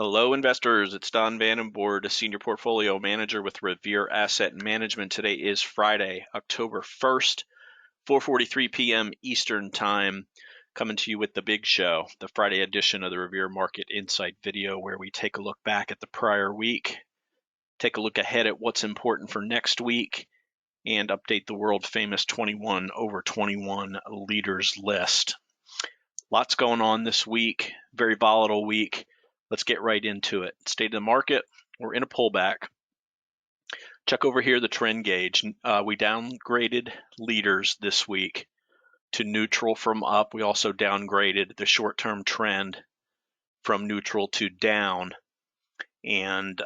Hello, investors. It's Don Vandenbord, a senior portfolio manager with Revere Asset Management. Today is Friday, October 1st, 4:43 p.m. Eastern Time. Coming to you with the big show, the Friday edition of the Revere Market Insight video, where we take a look back at the prior week, take a look ahead at what's important for next week, and update the world famous 21 over 21 leaders list. Lots going on this week, very volatile week. Let's get right into it. State of the market, we're in a pullback. Check over here the trend gauge. We downgraded leaders this week to neutral from up. We also downgraded the short-term trend from neutral to down. And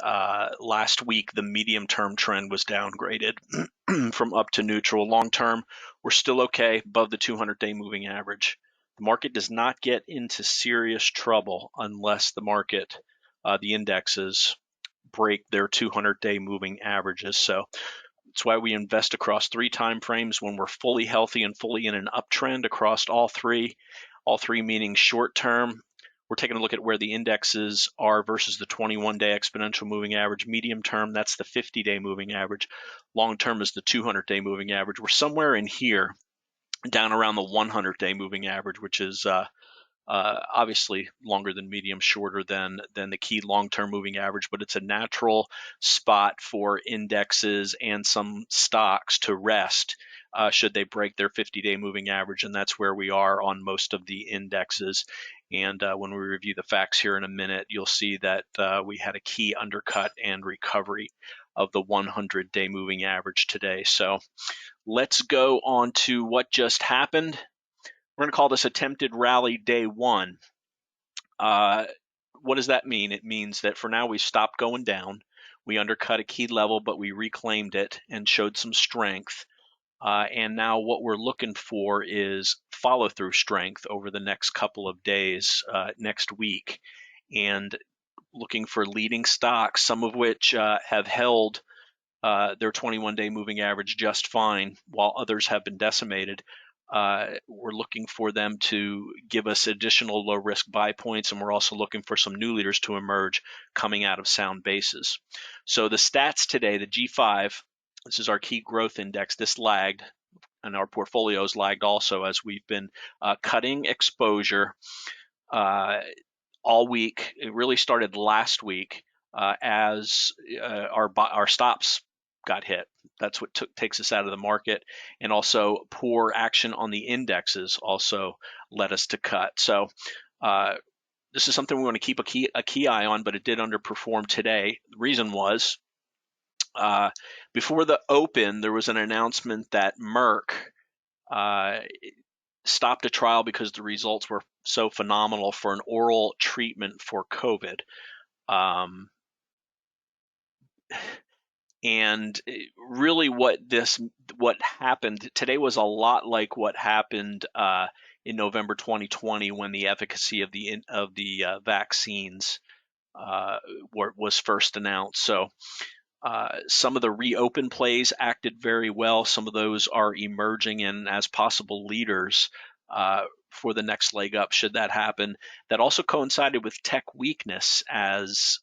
last week, the medium-term trend was downgraded from up to neutral. Long-term, we're still okay, above the 200-day moving average. The market does not get into serious trouble unless the indexes break their 200-day moving averages. So that's why we invest across 3 time frames when we're fully healthy and fully in an uptrend across all three meaning short term. We're taking a look at where the indexes are versus the 21-day exponential moving average. Medium term, that's the 50-day moving average. Long term is the 200-day moving average. We're somewhere in here, down around the 100-day moving average, which is obviously longer than medium, shorter than the key long-term moving average, but it's a natural spot for indexes and some stocks to rest should they break their 50-day moving average, and that's where we are on most of the indexes. And when we review the facts here in a minute, you'll see that we had a key undercut and recovery of the 100-day moving average today. So let's go on to what just happened. We're going to call this attempted rally day 1. What does that mean? It means that for now we stopped going down. We undercut a key level, but we reclaimed it and showed some strength. And now what we're looking for is follow-through strength over the next couple of days, next week, and looking for leading stocks, some of which have held their 21-day moving average just fine, while others have been decimated. We're looking for them to give us additional low-risk buy points, and we're also looking for some new leaders to emerge coming out of sound bases. So the stats today, the G5, this is our key growth index. This lagged, and our portfolios lagged also as we've been cutting exposure all week. It really started last week as our stops got hit. That's what takes us out of the market, and also poor action on the indexes also led us to cut. So this is something we want to keep a key eye on, but it did underperform today. The reason was before the open, there was an announcement that Merck stopped a trial because the results were so phenomenal for an oral treatment for COVID. And really what happened today was a lot like what happened in November 2020 when the efficacy of the vaccines was first announced. So some of the reopen plays acted very well. Some of those are emerging in as possible leaders for the next leg up should that happen. That also coincided with tech weakness as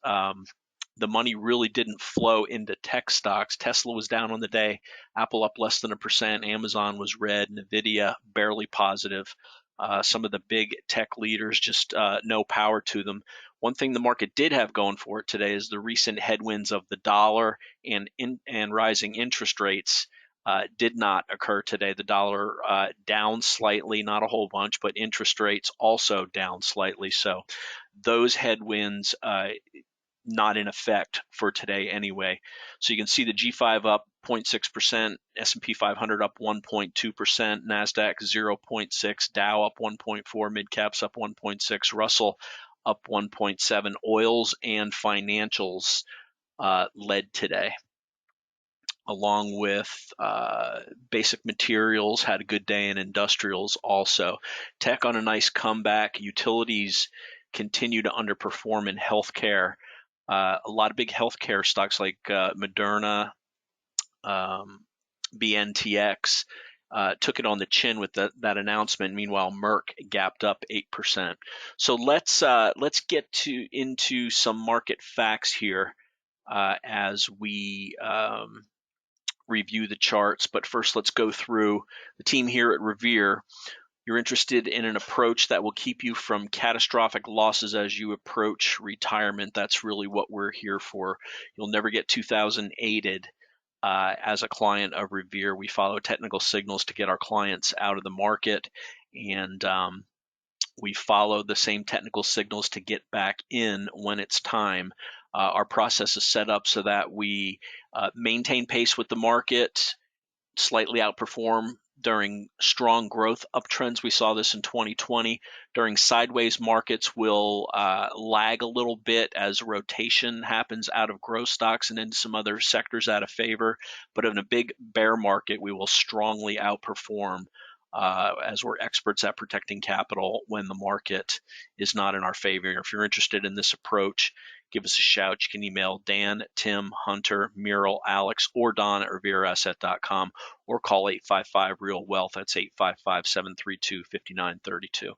the money really didn't flow into tech stocks. Tesla was down on the day, Apple up less than 1%, Amazon was red, Nvidia barely positive. Some of the big tech leaders just no power to them. One thing the market did have going for it today is the recent headwinds of the dollar and rising interest rates did not occur today. The dollar down slightly, not a whole bunch, but interest rates also down slightly. So those headwinds not in effect for today anyway. So you can see the G5 up 0.6%, S&P 500 up 1.2%, NASDAQ 0.6%, Dow up 1.4%, midcaps up 1.6%, Russell up 1.7%. Oils and financials led today, along with basic materials had a good day, and industrials also. Tech on a nice comeback. Utilities continue to underperform in healthcare. A lot of big healthcare stocks like Moderna, BNTX took it on the chin with that announcement. Meanwhile, Merck gapped up 8%. So let's get into some market facts here as we review the charts. But first, let's go through the team here at Revere. You're interested in an approach that will keep you from catastrophic losses as you approach retirement. That's really what we're here for. You'll never get 2008'd. As a client of Revere, we follow technical signals to get our clients out of the market, and we follow the same technical signals to get back in when it's time. Our process is set up so that we maintain pace with the market, slightly outperform during strong growth uptrends. We saw this in 2020. During sideways markets, we'll lag a little bit as rotation happens out of growth stocks and into some other sectors out of favor. But in a big bear market, we will strongly outperform as we're experts at protecting capital when the market is not in our favor. If you're interested in this approach, give us a shout. You can email Dan, Tim, Hunter, Muriel, Alex, or Don at revereasset.com, or call 855-REAL-WEALTH. That's 855-732-5932.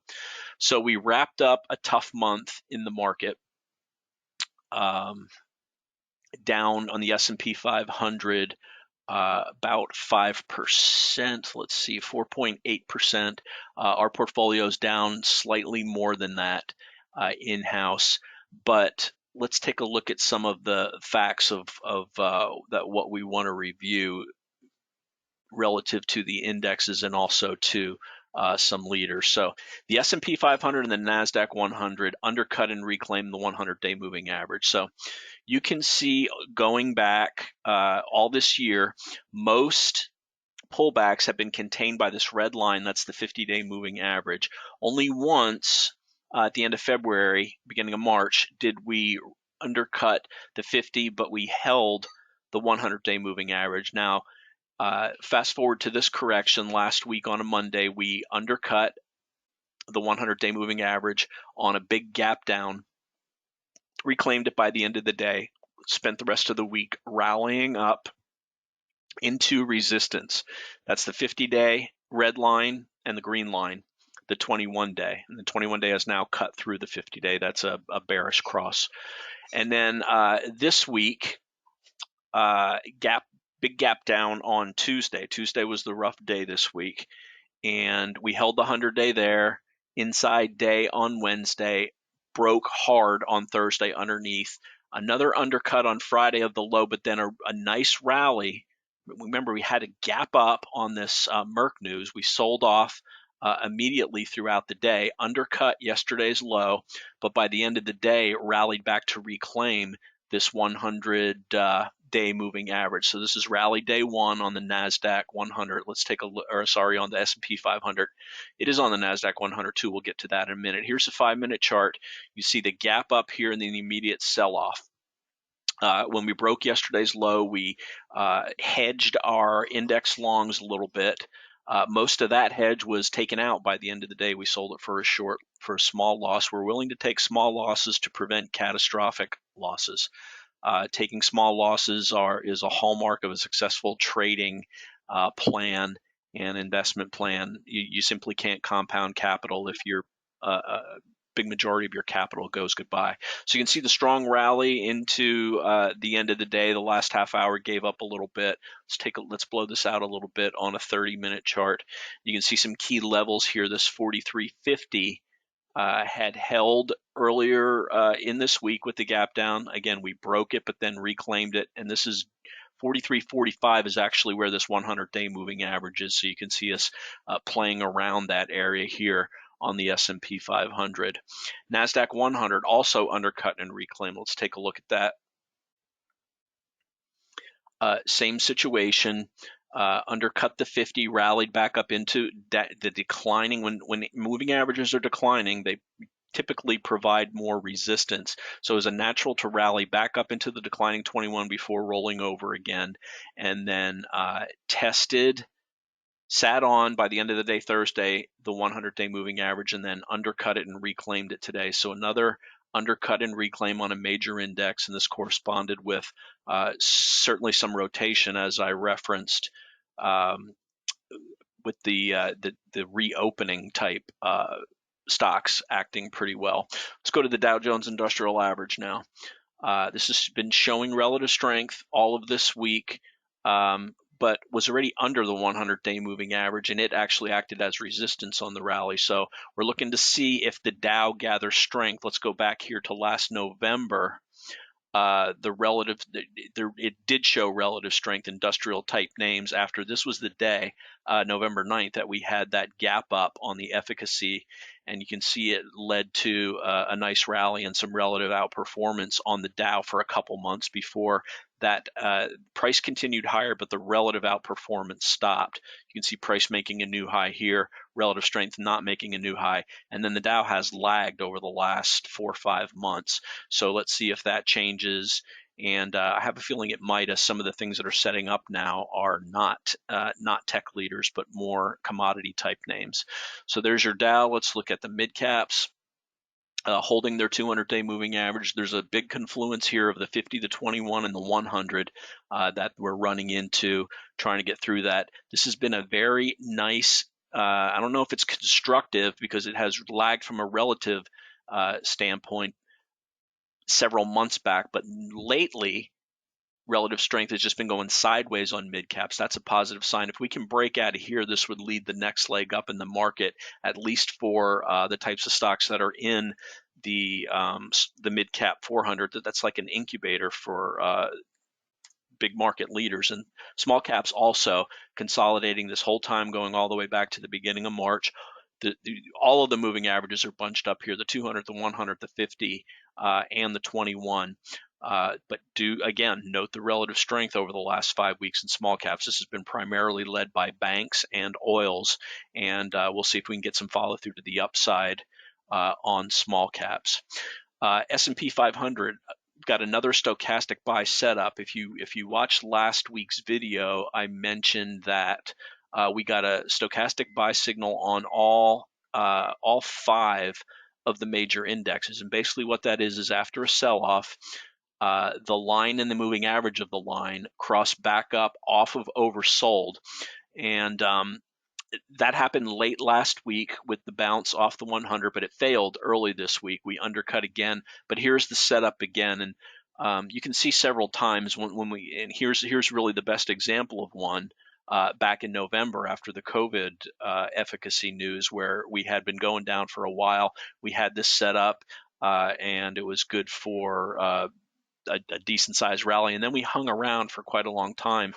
So we wrapped up a tough month in the market, down on the S&P 500 about 5%. Let's see, 4.8%. Our portfolio is down slightly more than that in-house, but let's take a look at some of the facts of that what we want to review relative to the indexes and also to some leaders. So the S&P 500 and the NASDAQ 100 undercut and reclaimed the 100-day moving average. So you can see going back all this year, most pullbacks have been contained by this red line. That's the 50-day moving average. Only once at the end of February, beginning of March, did we undercut the 50, but we held the 100-day moving average. Now, fast forward to this correction last week on a Monday, we undercut the 100-day moving average on a big gap down, reclaimed it by the end of the day, spent the rest of the week rallying up into resistance. That's the 50-day red line and the green line, the 21-day. And the 21-day has now cut through the 50-day. That's a bearish cross. And then this week, big gap down on Tuesday. Tuesday was the rough day this week. And we held the 100-day there, inside day on Wednesday, broke hard on Thursday underneath. Another undercut on Friday of the low, but then a nice rally. Remember, we had a gap up on this Merck news. We sold off immediately throughout the day, undercut yesterday's low, but by the end of the day, rallied back to reclaim this 100-day moving average. So this is rally day one on the NASDAQ 100. Let's take a look, or sorry, on the S&P 500. It is on the NASDAQ 100 too. We'll get to that in a minute. Here's a 5-minute chart. You see the gap up here and then the immediate sell-off. When we broke yesterday's low, we hedged our index longs a little bit. Most of that hedge was taken out by the end of the day. We sold it for a small loss. We're willing to take small losses to prevent catastrophic losses. Taking small losses is a hallmark of a successful trading plan and investment plan. You simply can't compound capital if you're big majority of your capital goes goodbye. So you can see the strong rally into the end of the day. The last half hour gave up a little bit. Let's blow this out a little bit on a 30-minute chart. You can see some key levels here. This 43.50 had held earlier in this week with the gap down. Again, we broke it, but then reclaimed it. And this is 43.45 is actually where this 100-day moving average is. So you can see us playing around that area here on the S&P 500. NASDAQ 100 also undercut and reclaimed. Let's take a look at that. Same situation. Undercut the 50, rallied back up into the declining. When moving averages are declining, they typically provide more resistance. So it was a natural to rally back up into the declining 21 before rolling over again, and then sat on by the end of the day Thursday, the 100-day moving average, and then undercut it and reclaimed it today. So another undercut and reclaim on a major index, and this corresponded with certainly some rotation, as I referenced. the reopening type stocks acting pretty well. Let's go to the Dow Jones Industrial Average now. This has been showing relative strength all of this week, but was already under the 100-day moving average, and it actually acted as resistance on the rally. So we're looking to see if the Dow gathers strength. Let's go back here to last November. It did show relative strength, industrial type names, after this was the day, November 9th, that we had that gap up on the efficacy, and you can see it led to a nice rally and some relative outperformance on the Dow for a couple months before that. Price continued higher, but the relative outperformance stopped. You can see price making a new high here, relative strength not making a new high, and then the Dow has lagged over the last 4 or 5 months. So let's see if that changes. And I have a feeling it might, as some of the things that are setting up now are not tech leaders, but more commodity type names. So there's your Dow. Let's look at the mid caps. Holding their 200-day moving average. There's a big confluence here of the 50, the 21, and the 100 that we're running into, trying to get through that. This has been a very nice, I don't know if it's constructive because it has lagged from a relative standpoint several months back, but lately relative strength has just been going sideways on mid caps. That's a positive sign. If we can break out of here, this would lead the next leg up in the market, at least for the types of stocks that are in the mid cap 400. That's like an incubator for big market leaders, and small caps also consolidating this whole time, going all the way back to the beginning of March. All of the moving averages are bunched up here: the 200, the 100, the 50, and the 21. But do again note the relative strength over the last 5 weeks in small caps. This has been primarily led by banks and oils, and we'll see if we can get some follow through to the upside on small caps. S&P 500 got another stochastic buy setup. If you watched last week's video, I mentioned that we got a stochastic buy signal on all 5 of the major indexes, and basically what that is after a sell-off, the line and the moving average of the line cross back up off of oversold, and that happened late last week with the bounce off the 100, but it failed early this week. We undercut again, but here's the setup again, and you can see several times when we, and here's really the best example of one. Back in November, after the COVID efficacy news, where we had been going down for a while, we had this set up, and it was good for a decent sized rally, and then we hung around for quite a long time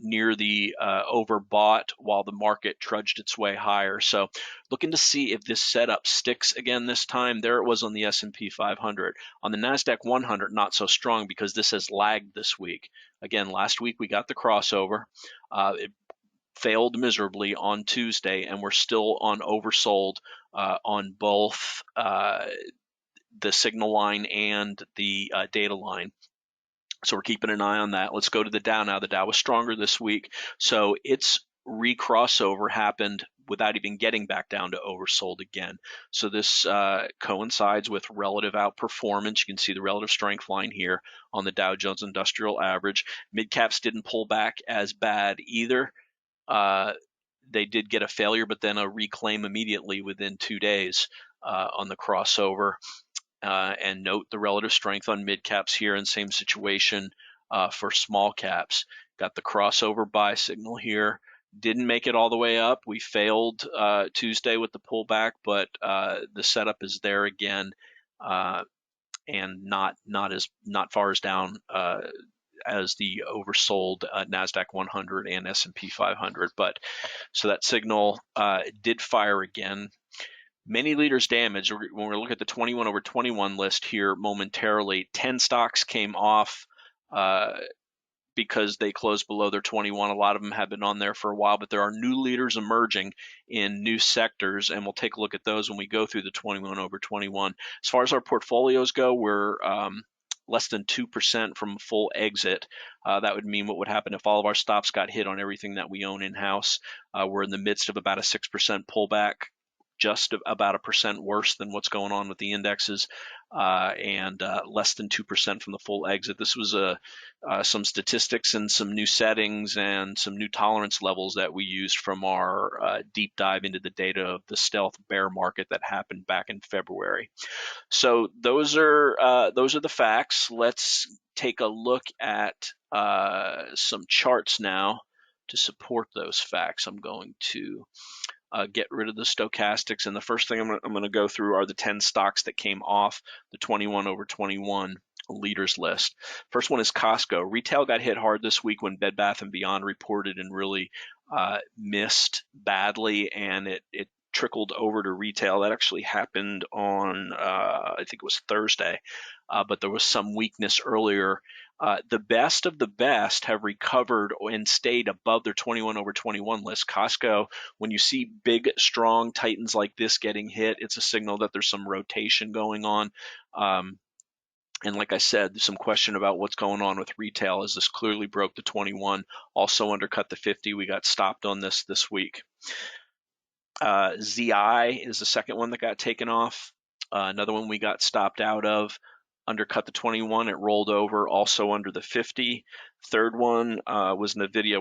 near the overbought while the market trudged its way higher. So looking to see if this setup sticks again this time. There it was on the S&P 500. On the NASDAQ 100, not so strong because this has lagged this week. Again, last week we got the crossover. It failed miserably on Tuesday, and we're still on oversold on both the signal line and the data line. So we're keeping an eye on that. Let's go to the Dow now. The Dow was stronger this week, so its recrossover happened without even getting back down to oversold again. So this coincides with relative outperformance. You can see the relative strength line here on the Dow Jones Industrial Average. Mid caps didn't pull back as bad either. They did get a failure, but then a reclaim immediately within 2 days on the crossover. And note the relative strength on mid caps here, and same situation for small caps. Got the crossover buy signal here. Didn't make it all the way up. We failed Tuesday with the pullback, but the setup is there again, and not far as down as the oversold NASDAQ 100 and S&P 500. But so that signal did fire again. Many leaders damaged. When we look at the 21 over 21 list here momentarily, 10 stocks came off because they closed below their 21. A lot of them have been on there for a while, but there are new leaders emerging in new sectors, and we'll take a look at those when we go through the 21 over 21. As far as our portfolios go, we're less than 2% from full exit. That would mean what would happen if all of our stops got hit on everything that we own in-house. We're in the midst of about a 6% pullback, just about 1% worse than what's going on with the indexes. and less than 2% from the full exit. This was some statistics and some new settings and some new tolerance levels that we used from our deep dive into the data of the stealth bear market that happened back in February. So those are the facts. Let's take a look at some charts now to support those facts. I'm going to get rid of the stochastics, and the first thing I'm going to go through are the 10 stocks that came off the 21 over 21 leaders list. First one is Costco. Retail got hit hard this week when Bed Bath & Beyond reported and really missed badly, and it trickled over to retail. That actually happened on, I think it was Thursday, but there was some weakness earlier. The best of the best have recovered and stayed above their 21 over 21 list. Costco, when you see big, strong titans like this getting hit, it's a signal that there's some rotation going on. And like I said, some question about what's going on with retail as this clearly broke the 21, also undercut the 50. We got stopped on this week. ZI is the second one that got taken off. Another one we got stopped out of, undercut the 21. It rolled over, also under the 50. Third one was NVIDIA.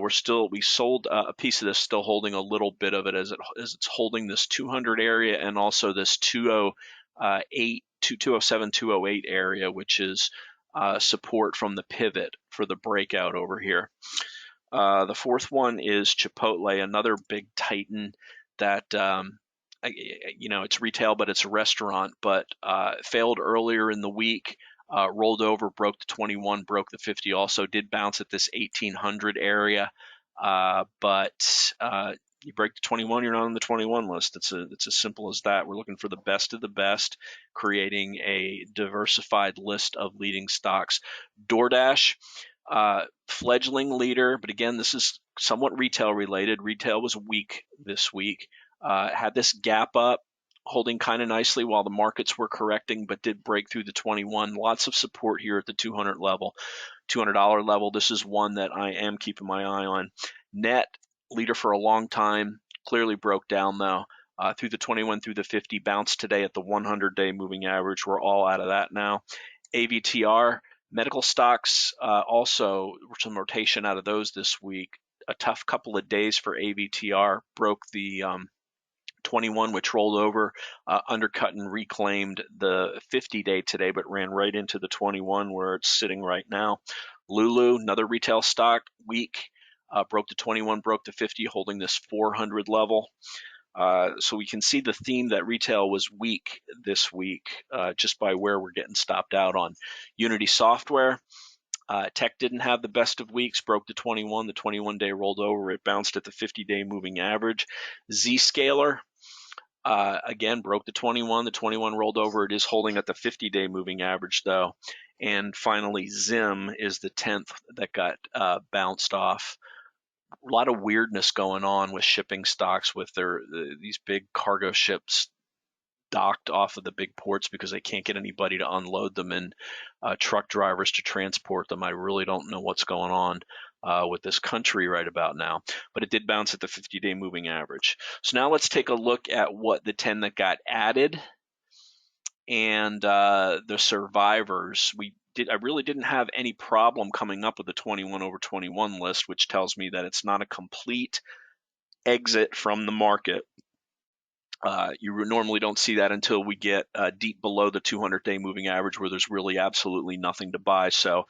We sold a piece of this, still holding a little bit of it as it's holding this 200 area and also this 207, 208 area, which is support from the pivot for the breakout over here. The fourth one is Chipotle, another big titan that it's retail, but it's a restaurant, but failed earlier in the week, rolled over, broke the 21, broke the 50, also did bounce at this 1800 area, but you break the 21, you're not on the 21 list. It's as simple as that. We're looking for the best of the best, creating a diversified list of leading stocks. DoorDash, fledgling leader, but again, this is somewhat retail related. Retail was weak this week. Had this gap up, holding kind of nicely while the markets were correcting, but did break through the 21. Lots of support here at the $200 level. This is one that I am keeping my eye on. Net, leader for a long time, clearly broke down though. Through the 21, through the 50, bounced today at the 100-day moving average. We're all out of that now. AVTR, medical stocks, also some rotation out of those this week. A tough couple of days for AVTR, broke the 21, which rolled over, undercut and reclaimed the 50-day today, but ran right into the 21 where it's sitting right now. Lulu, another retail stock, weak, broke the 21, broke the 50, holding this 400 level. So we can see the theme that retail was weak this week, just by where we're getting stopped out on. Unity Software, tech didn't have the best of weeks, broke the 21, the 21-day rolled over, it bounced at the 50-day moving average. Zscaler, again, broke the 21 rolled over, it is holding at the 50-day moving average though. And finally, Zim is the 10th that got bounced off. A lot of weirdness going on with shipping stocks with these big cargo ships docked off of the big ports because they can't get anybody to unload them and truck drivers to transport them. I really don't know what's going on with this country right about now, but it did bounce at the 50-day moving average. So now let's take a look at what the 10 that got added and the survivors. I really didn't have any problem coming up with the 21 over 21 list, which tells me that it's not a complete exit from the market. You normally don't see that until we get deep below the 200-day moving average where there's really absolutely nothing to buy. So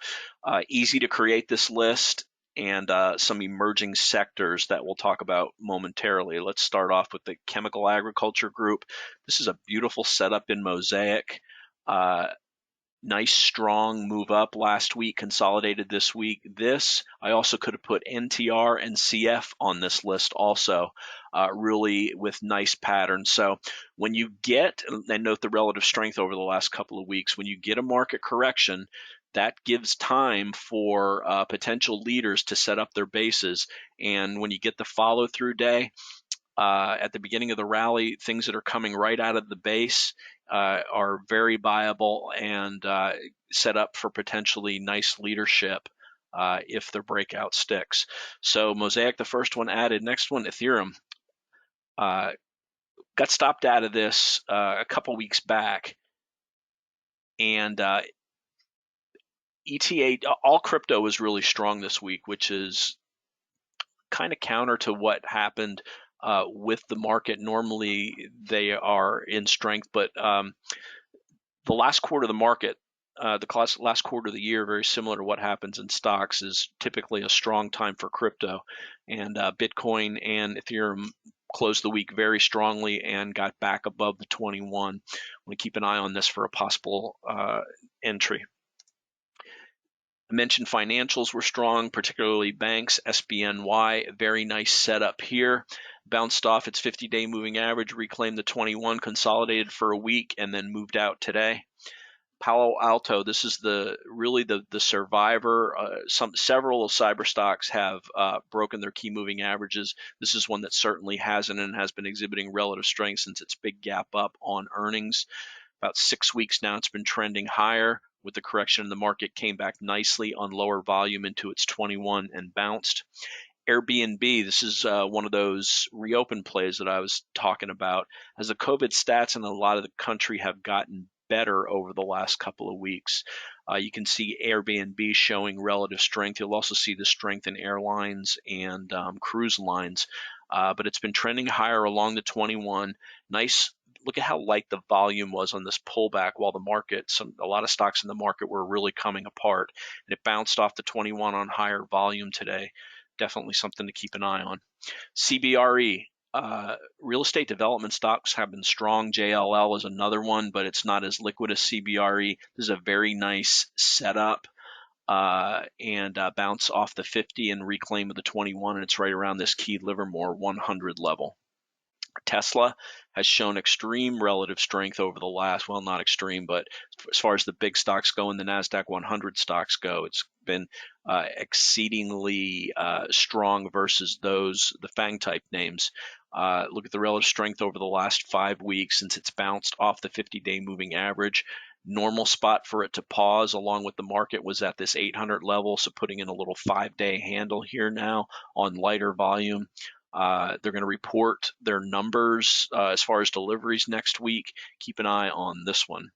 easy to create this list, and some emerging sectors that we'll talk about momentarily. Let's start off with the chemical agriculture group. This is a beautiful setup in Mosaic. Nice strong move up last week, consolidated this week. I also could have put NTR and CF on this list also, really with nice patterns. So when you get, and note the relative strength over the last couple of weeks, when you get a market correction, that gives time for potential leaders to set up their bases. And when you get the follow through day, at the beginning of the rally, things that are coming right out of the base are very viable and set up for potentially nice leadership if the breakout sticks. So Mosaic, the first one added. Next one, Ethereum. Got stopped out of this a couple weeks back. And ETA, all crypto was really strong this week, which is kind of counter to what happened with the market. Normally they are in strength, but the last quarter of the market, the last quarter of the year, very similar to what happens in stocks, is typically a strong time for crypto. And Bitcoin and Ethereum closed the week very strongly and got back above the 21. I want to keep an eye on this for a possible entry. I mentioned financials were strong, particularly banks, SBNY, very nice setup here. Bounced off its 50-day moving average, reclaimed the 21, consolidated for a week, and then moved out today. Palo Alto, this is really the survivor. Several of cyber stocks have broken their key moving averages. This is one that certainly hasn't and has been exhibiting relative strength since its big gap up on earnings. About 6 weeks now, it's been trending higher. With the correction in the market, came back nicely on lower volume into its 21 and bounced. Airbnb, this is one of those reopen plays that I was talking about, as the COVID stats in a lot of the country have gotten better over the last couple of weeks. You can see Airbnb showing relative strength. You'll also see the strength in airlines and cruise lines, but it's been trending higher along the 21. Nice. Look at how light the volume was on this pullback while the market, a lot of stocks in the market were really coming apart. And it bounced off the 21 on higher volume today. Definitely something to keep an eye on. CBRE, real estate development stocks have been strong. JLL is another one, but it's not as liquid as CBRE. This is a very nice setup. And bounce off the 50 and reclaim of the 21, and it's right around this key Livermore 100 level. Tesla has shown extreme relative strength over the last, well, not extreme, but as far as the big stocks go and the NASDAQ 100 stocks go, it's been exceedingly strong versus the FANG type names. Look at the relative strength over the last 5 weeks since it's bounced off the 50-day moving average. Normal spot for it to pause along with the market was at this 800 level, so putting in a little 5-day handle here now on lighter volume. They're going to report their numbers as far as deliveries next week. Keep an eye on this one.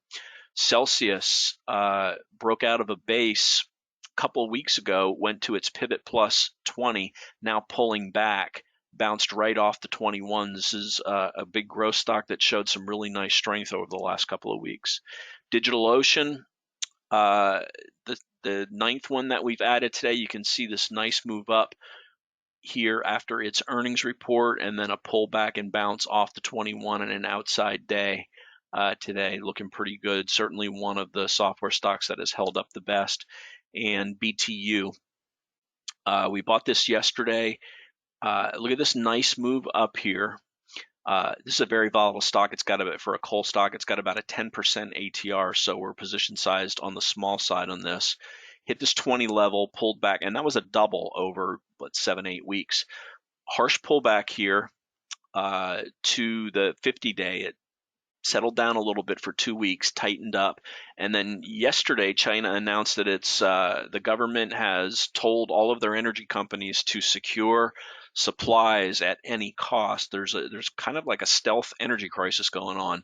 Celsius broke out of a base a couple of weeks ago, went to its pivot plus 20, now pulling back, bounced right off the 21. This is a big growth stock that showed some really nice strength over the last couple of weeks. DigitalOcean, the ninth one that we've added today, you can see this nice move up here after its earnings report, and then a pullback and bounce off the 21 and an outside day today, looking pretty good. Certainly one of the software stocks that has held up the best. And BTU, we bought this yesterday. Look at this nice move up here. This is a very volatile stock. It's got for a coal stock, it's got about a 10% ATR, so we're position sized on the small side on this. Hit this 20 level, pulled back, and that was a double over 7-8 weeks. Harsh pullback here to the 50-day. It settled down a little bit for 2 weeks, tightened up, and then yesterday China announced that the government has told all of their energy companies to secure supplies at any cost. There's kind of like a stealth energy crisis going on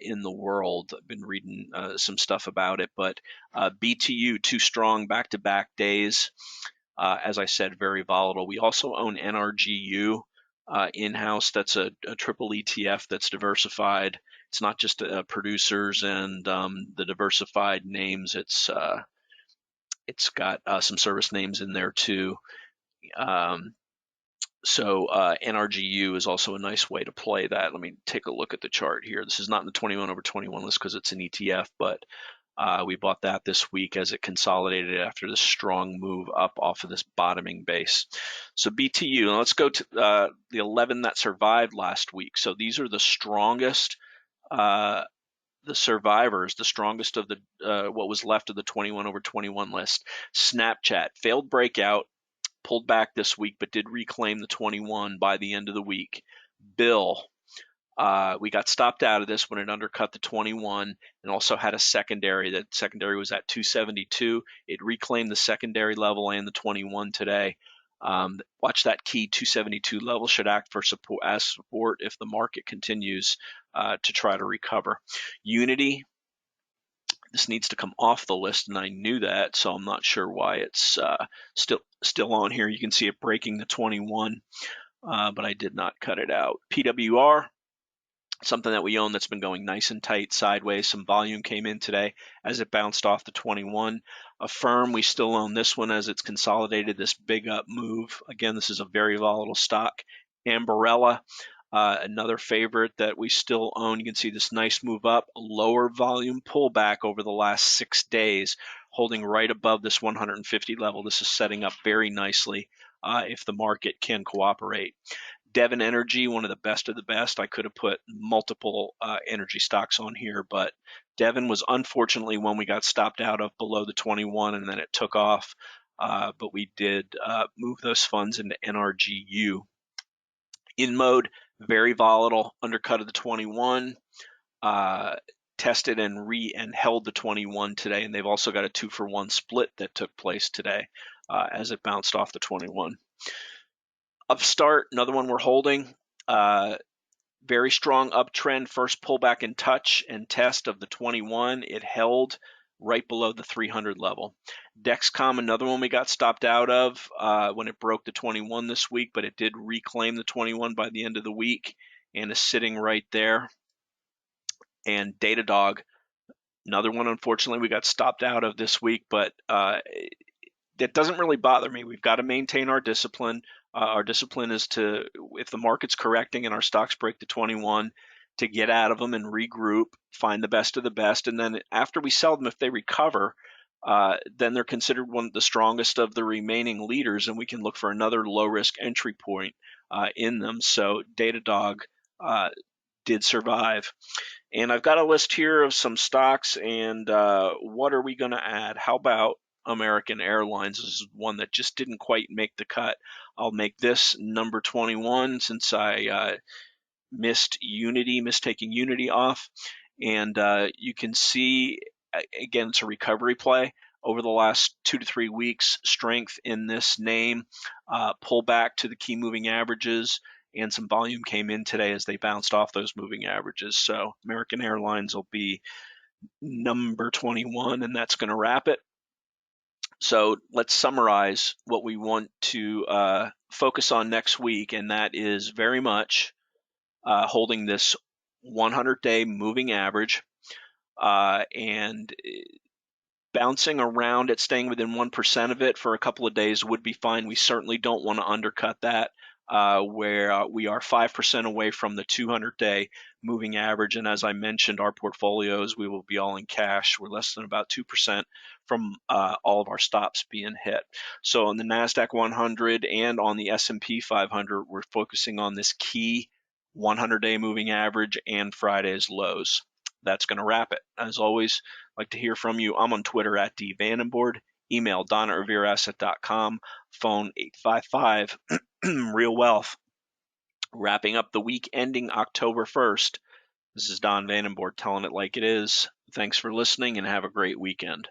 in the world. I've been reading some stuff about it, but BTU, too strong, back-to-back days. As I said, very volatile. We also own NRGU in-house. That's a triple ETF that's diversified. It's not just producers and the diversified names. It's got some service names in there too. So NRGU is also a nice way to play that. Let me take a look at the chart here. This is not in the 21 over 21 list because it's an ETF, but we bought that this week as it consolidated after this strong move up off of this bottoming base. So BTU, now let's go to the 11 that survived last week. So these are the strongest, the survivors, the strongest of the what was left of the 21 over 21 list. Snapchat, failed breakout, pulled back this week, but did reclaim the 21 by the end of the week. Bill, we got stopped out of this when it undercut the 21 and also had a secondary. That secondary was at 272. It reclaimed the secondary level and the 21 today. Watch that key 272 level, should act for support if the market continues to try to recover. Unity, This needs to come off the list, and I knew that, so I'm not sure why it's still on here. You can see it breaking the 21, but I did not cut it out. PWR, something that we own that's been going nice and tight sideways. Some volume came in today as it bounced off the 21. Affirm, we still own this one as it's consolidated this big up move. Again, this is a very volatile stock. Amberella, another favorite that we still own. You can see this nice move up, lower volume pullback over the last 6 days, holding right above this 150 level. This is setting up very nicely if the market can cooperate. Devon Energy, one of the best of the best. I could have put multiple energy stocks on here, but Devon was unfortunately one we got stopped out of below the 21, and then it took off. But we did move those funds into NRGU. In mode, very volatile, undercut of the 21, tested and held the 21 today, and they've also got a 2-for-1 split that took place today as it bounced off the 21. Upstart, another one we're holding. Very strong uptrend, first pullback in touch and test of the 21. It held right below the 300 level. Dexcom, another one we got stopped out of when it broke the 21 this week, but it did reclaim the 21 by the end of the week and is sitting right there. And Datadog, another one unfortunately we got stopped out of this week, but that doesn't really bother me. We've got to maintain our discipline. Our discipline is to, if the market's correcting and our stocks break the 21, to get out of them and regroup, find the best of the best, and then after we sell them, if they recover, then they're considered one of the strongest of the remaining leaders, and we can look for another low-risk entry point in them. So Datadog did survive. And I've got a list here of some stocks, and what are we going to add? How about American Airlines? This is one that just didn't quite make the cut. I'll make this number 21 since I missed taking Unity off. And you can see, again, it's a recovery play. Over the last 2 to 3 weeks, strength in this name, pull back to the key moving averages, and some volume came in today as they bounced off those moving averages. So American Airlines will be number 21, and that's going to wrap it. So let's summarize what we want to focus on next week, and that is very much holding this 100-day moving average and bouncing around it, staying within 1% of it for a couple of days would be fine. We certainly don't want to undercut that, where we are 5% away from the 200-day moving average. And as I mentioned, our portfolios, we will be all in cash. We're less than about 2% from all of our stops being hit. So on the NASDAQ 100 and on the S&P 500, we're focusing on this key 100-day moving average and Friday's lows. That's going to wrap it. As always, I'd like to hear from you. I'm on Twitter at @DVandenbord, email don@revereasset.com, phone 855 Real Wealth. Wrapping up the week ending October 1st. This is Don Vandenbord telling it like it is. Thanks for listening and have a great weekend.